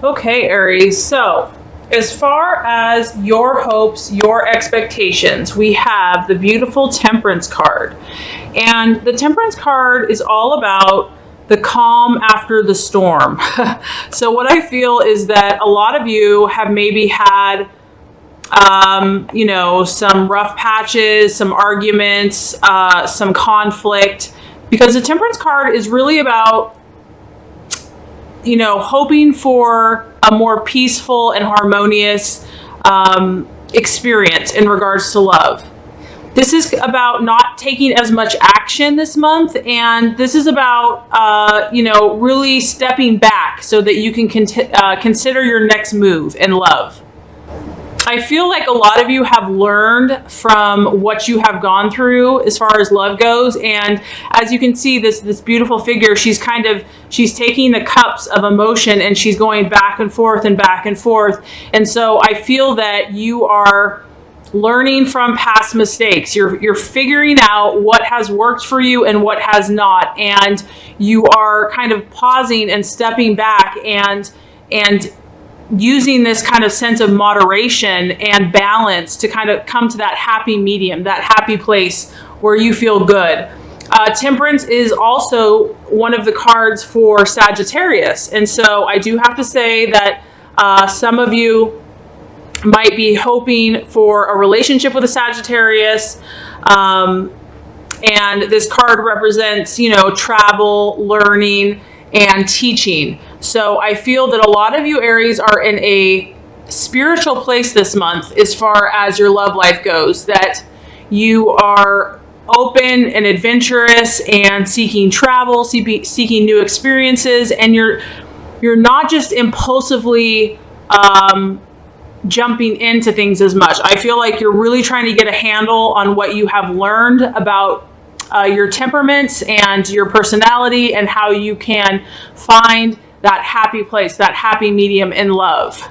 Okay, Aries. So, as far as your hopes, your expectations, we have the beautiful Temperance card. And the Temperance card is all about the calm after the storm. So what I feel is that a lot of you have maybe had some rough patches, some arguments, some conflict, because the Temperance card is really about, hoping for a more peaceful and harmonious experience in regards to love. This is about not taking as much action this month, and this is about, really stepping back so that you can consider your next move in love. I feel like a lot of you have learned from what you have gone through as far as love goes. And as you can see, this beautiful figure, she's taking the cups of emotion and she's going back and forth and back and forth. And so I feel that you are learning from past mistakes. You're figuring out what has worked for you and what has not. And you are kind of pausing and stepping back and using this kind of sense of moderation and balance to kind of come to that happy medium, that happy place where you feel good. Temperance is also one of the cards for Sagittarius. And so I do have to say that some of you might be hoping for a relationship with a Sagittarius. And this card represents, travel, learning, and teaching. So I feel that a lot of you Aries are in a spiritual place this month as far as your love life goes, that you are open and adventurous and seeking travel, seeking new experiences, and you're not just impulsively jumping into things as much. I feel like you're really trying to get a handle on what you have learned about your temperaments and your personality, and how you can find that happy place, that happy medium in love.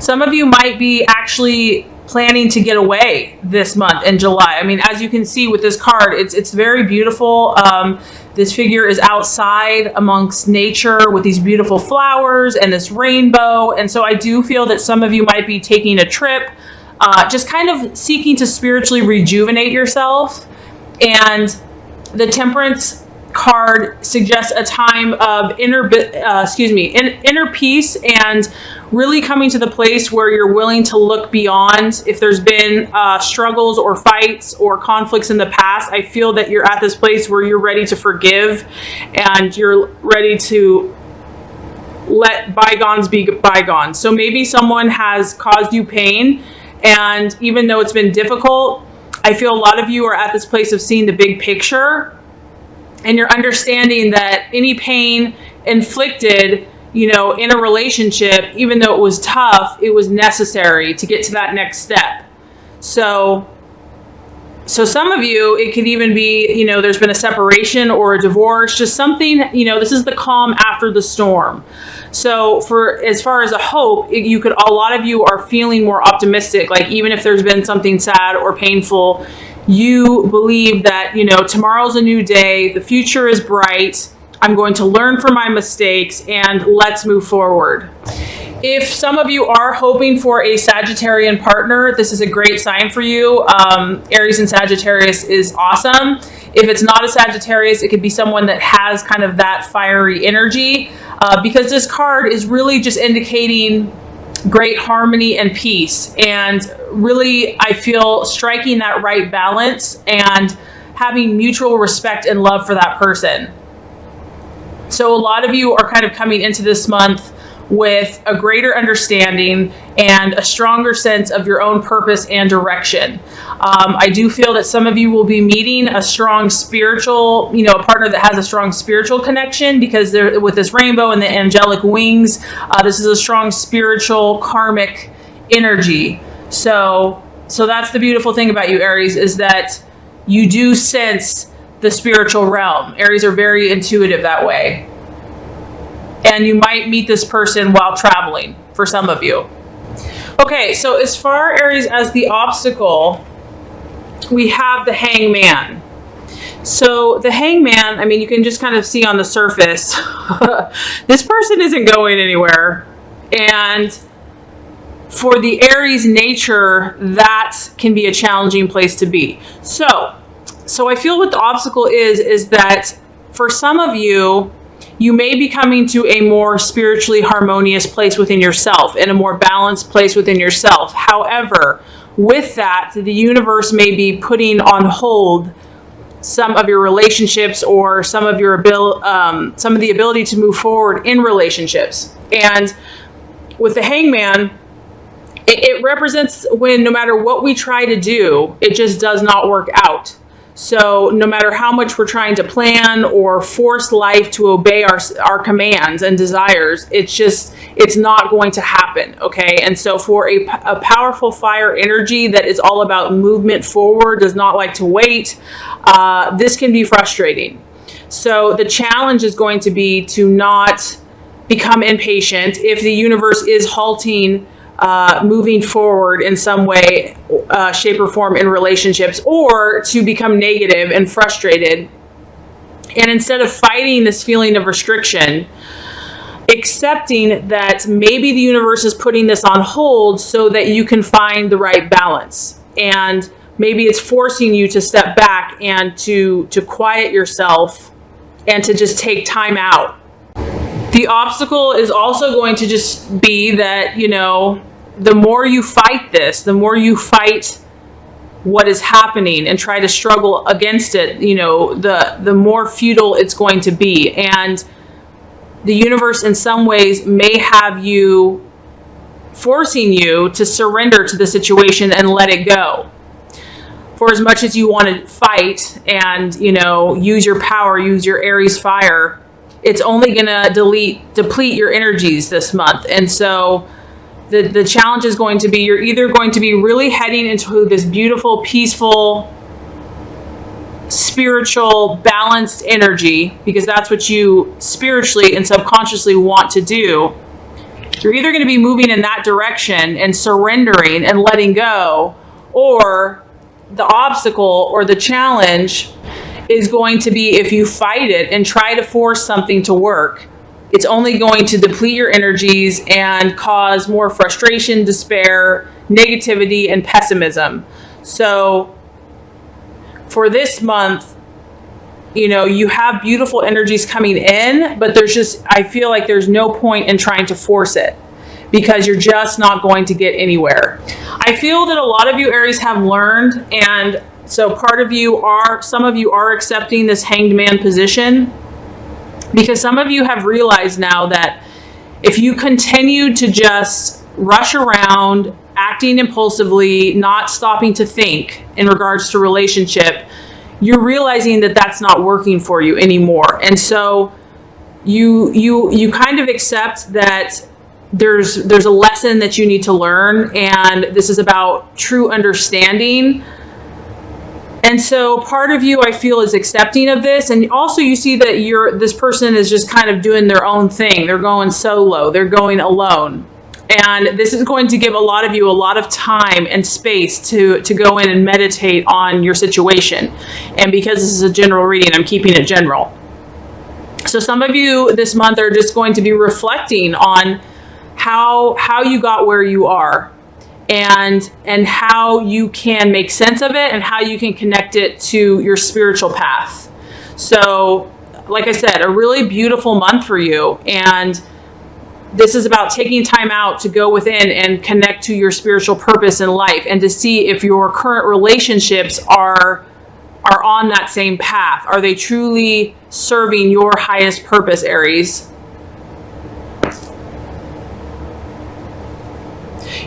Some of you might be actually planning to get away this month in July. I mean, as you can see with this card, it's very beautiful. This figure is outside amongst nature with these beautiful flowers and this rainbow. And so I do feel that some of you might be taking a trip, just kind of seeking to spiritually rejuvenate yourself. And the Temperance card suggests a time of inner peace, and really coming to the place where you're willing to look beyond. If there's been struggles or fights or conflicts in the past, I feel that you're at this place where you're ready to forgive and you're ready to let bygones be bygones. So maybe someone has caused you pain, and even though it's been difficult, I feel a lot of you are at this place of seeing the big picture, and you're understanding that any pain inflicted, in a relationship, even though it was tough, it was necessary to get to that next step. So some of you, it could even be, there's been a separation or a divorce, just something, this is the calm after the storm. So as far as a hope, a lot of you are feeling more optimistic. Like, even if there's been something sad or painful, you believe that, tomorrow's a new day. The future is bright. I'm going to learn from my mistakes, and let's move forward. If some of you are hoping for a Sagittarian partner, this is a great sign for you. Aries and Sagittarius is awesome. If it's not a Sagittarius, it could be someone that has kind of that fiery energy, because this card is really just indicating great harmony and peace, and really, I feel, striking that right balance and having mutual respect and love for that person. So a lot of you are kind of coming into this month with a greater understanding and a stronger sense of your own purpose and direction. I do feel that some of you will be meeting a strong spiritual, a partner that has a strong spiritual connection, because with this rainbow and the angelic wings, this is a strong spiritual karmic energy. So that's the beautiful thing about you, Aries, is that you do sense the spiritual realm. Aries are very intuitive that way. And you might meet this person while traveling for some of you. Okay, so as far, Aries, as the obstacle, we have the Hangman. So the Hangman, I mean, you can just kind of see on the surface, this person isn't going anywhere. And for the Aries nature, that can be a challenging place to be. So I feel what the obstacle is that for some of you, you may be coming to a more spiritually harmonious place within yourself and a more balanced place within yourself. However, with that, the universe may be putting on hold some of your relationships or some of the ability to move forward in relationships. And with the Hangman, it represents when no matter what we try to do, it just does not work out. So no matter how much we're trying to plan or force life to obey our commands and desires, it's not going to happen, okay? And so for a powerful fire energy that is all about movement forward, does not like to wait, this can be frustrating. So the challenge is going to be to not become impatient if the universe is halting moving forward in some way, shape or form in relationships, or to become negative and frustrated. And instead of fighting this feeling of restriction, accepting that maybe the universe is putting this on hold so that you can find the right balance. And maybe it's forcing you to step back and to quiet yourself and to just take time out. The obstacle is also going to just be that, the more you fight this, the more you fight what is happening and try to struggle against it, the more futile it's going to be. And the universe in some ways may have you forcing you to surrender to the situation and let it go. For as much as you want to fight and, use your power, use your Aries fire, it's only going to deplete your energies this month. And so the challenge is going to be, you're either going to be really heading into this beautiful, peaceful, spiritual, balanced energy, because that's what you spiritually and subconsciously want to do. You're either going to be moving in that direction and surrendering and letting go, or the obstacle or the challenge is going to be, if you fight it and try to force something to work, it's only going to deplete your energies and cause more frustration, despair, negativity, and pessimism. So for this month, you have beautiful energies coming in, but I feel like there's no point in trying to force it, because you're just not going to get anywhere. I feel that a lot of you Aries have learned, and so some of you are accepting this Hanged Man position, because some of you have realized now that if you continue to just rush around, acting impulsively, not stopping to think in regards to relationship, you're realizing that that's not working for you anymore. And so you kind of accept that there's a lesson that you need to learn, and this is about true understanding. And so part of you, I feel, is accepting of this. And also you see that this person is just kind of doing their own thing. They're going solo. They're going alone. And this is going to give a lot of you a lot of time and space to go in and meditate on your situation. And because this is a general reading, I'm keeping it general. So some of you this month are just going to be reflecting on how you got where you are, and how you can make sense of it, and how you can connect it to your spiritual path. So, like I said, a really beautiful month for you. And this is about taking time out to go within and connect to your spiritual purpose in life, and to see if your current relationships are on that same path. Are they truly serving your highest purpose, Aries?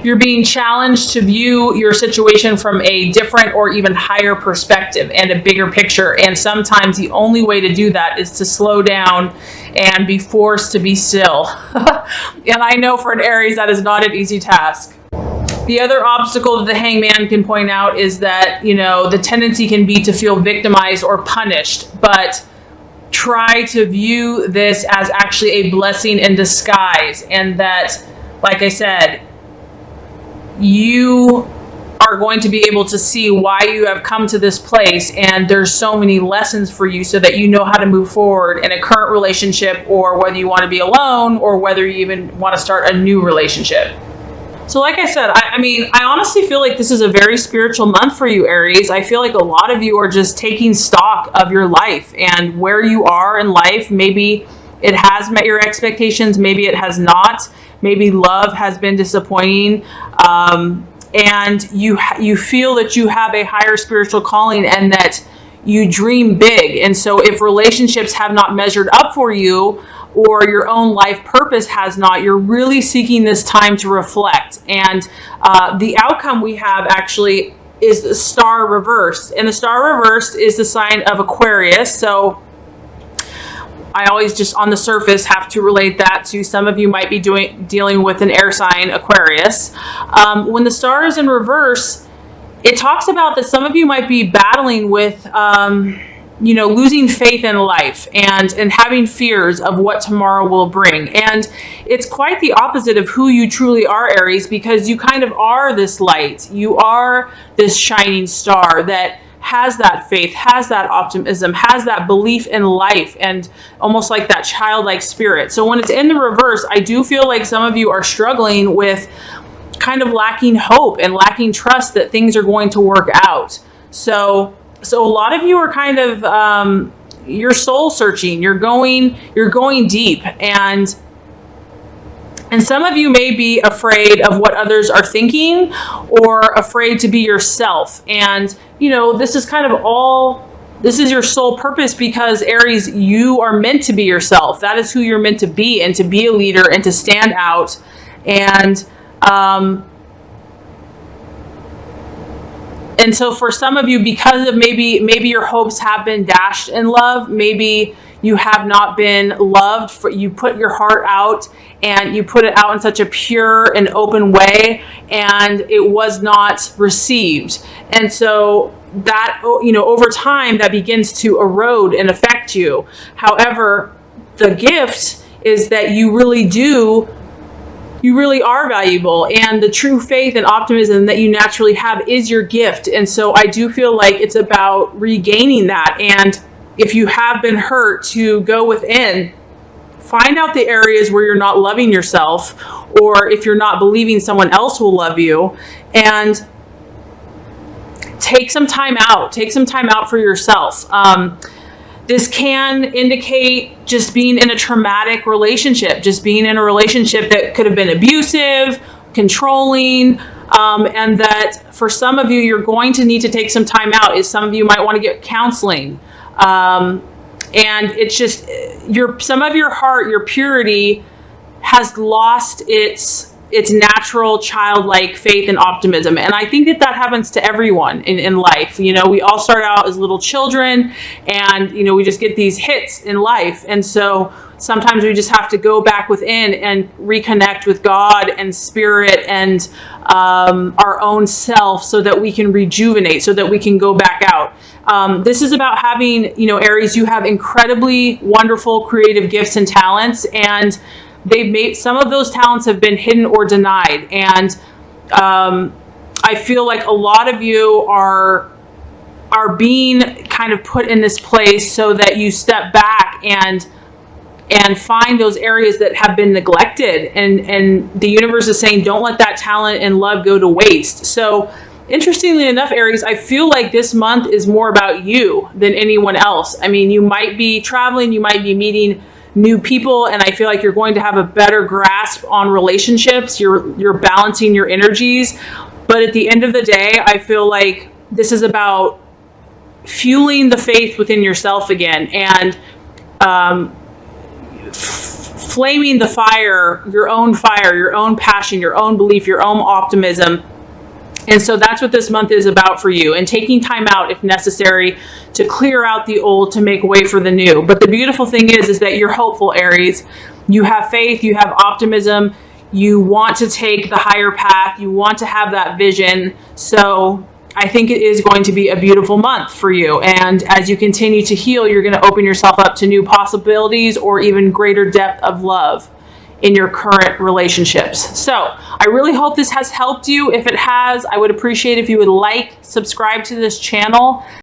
You're being challenged to view your situation from a different or even higher perspective and a bigger picture. And sometimes the only way to do that is to slow down and be forced to be still. And I know for an Aries, that is not an easy task. The other obstacle that the Hangman can point out is that, the tendency can be to feel victimized or punished, but try to view this as actually a blessing in disguise. And that, like I said, you are going to be able to see why you have come to this place, and there's so many lessons for you so that you know how to move forward in a current relationship, or whether you want to be alone, or whether you even want to start a new relationship. So like I said, I honestly feel like this is a very spiritual month for you, Aries. I feel like a lot of you are just taking stock of your life and where you are in life. Maybe it has met your expectations, maybe it has not. Maybe love has been disappointing, and you feel that you have a higher spiritual calling and that you dream big. And so if relationships have not measured up for you, or your own life purpose has not, you're really seeking this time to reflect. And the outcome we have actually is the star reversed. And the star reversed is the sign of Aquarius. So I always just on the surface have to relate that to some of you might be dealing with an air sign, Aquarius. When the star is in reverse, it talks about that some of you might be battling with losing faith in life and having fears of what tomorrow will bring. And it's quite the opposite of who you truly are, Aries, because you kind of are this light. You are this shining star that has that faith, has that optimism, has that belief in life, and almost like that childlike spirit. So when it's in the reverse, I do feel like some of you are struggling with kind of lacking hope and lacking trust that things are going to work out. So a lot of you are kind of you're soul searching. You're going deep, and some of you may be afraid of what others are thinking, or afraid to be yourself. And this is kind of this is your sole purpose, because Aries, you are meant to be yourself. That is who you're meant to be, and to be a leader and to stand out. And so for some of you, because of maybe your hopes have been dashed in love, maybe you have not been loved, you put your heart out and you put it out in such a pure and open way, and it was not received. And so that, over time, that begins to erode and affect you. However, the gift is that you really are valuable, and the true faith and optimism that you naturally have is your gift. And so I do feel like it's about regaining that. And if you have been hurt, to go within, find out the areas where you're not loving yourself, or if you're not believing someone else will love you, and take some time out. Take some time out for yourself. This can indicate just being in a traumatic relationship, just being in a relationship that could have been abusive, controlling, and that for some of you, you're going to need to take some time out. Some of you might want to get counseling. And it's just, some of your heart, your purity has lost its natural childlike faith and optimism. And I think that happens to everyone in life. We all start out as little children, and, we just get these hits in life. And so sometimes we just have to go back within and reconnect with God and spirit and our own self, so that we can rejuvenate, so that we can go back out. This is about having, Aries, you have incredibly wonderful creative gifts and talents, and some of those talents have been hidden or denied. And I feel like a lot of you are being kind of put in this place so that you step back and find those areas that have been neglected. And the universe is saying, don't let that talent and love go to waste. So interestingly enough, Aries, I feel like this month is more about you than anyone else. I mean, you might be traveling, you might be meeting new people, and I feel like you're going to have a better grasp on relationships. You're balancing your energies. But at the end of the day, I feel like this is about fueling the faith within yourself again, and flaming the fire, your own passion, your own belief, your own optimism. And so that's what this month is about for you, and taking time out if necessary to clear out the old to make way for the new. But the beautiful thing is that you're hopeful, Aries. You have faith, you have optimism, you want to take the higher path, you want to have that vision. So I think it is going to be a beautiful month for you. And as you continue to heal, you're going to open yourself up to new possibilities or even greater depth of love in your current relationships. So I really hope this has helped you. If it has, I would appreciate if you would like, subscribe to this channel.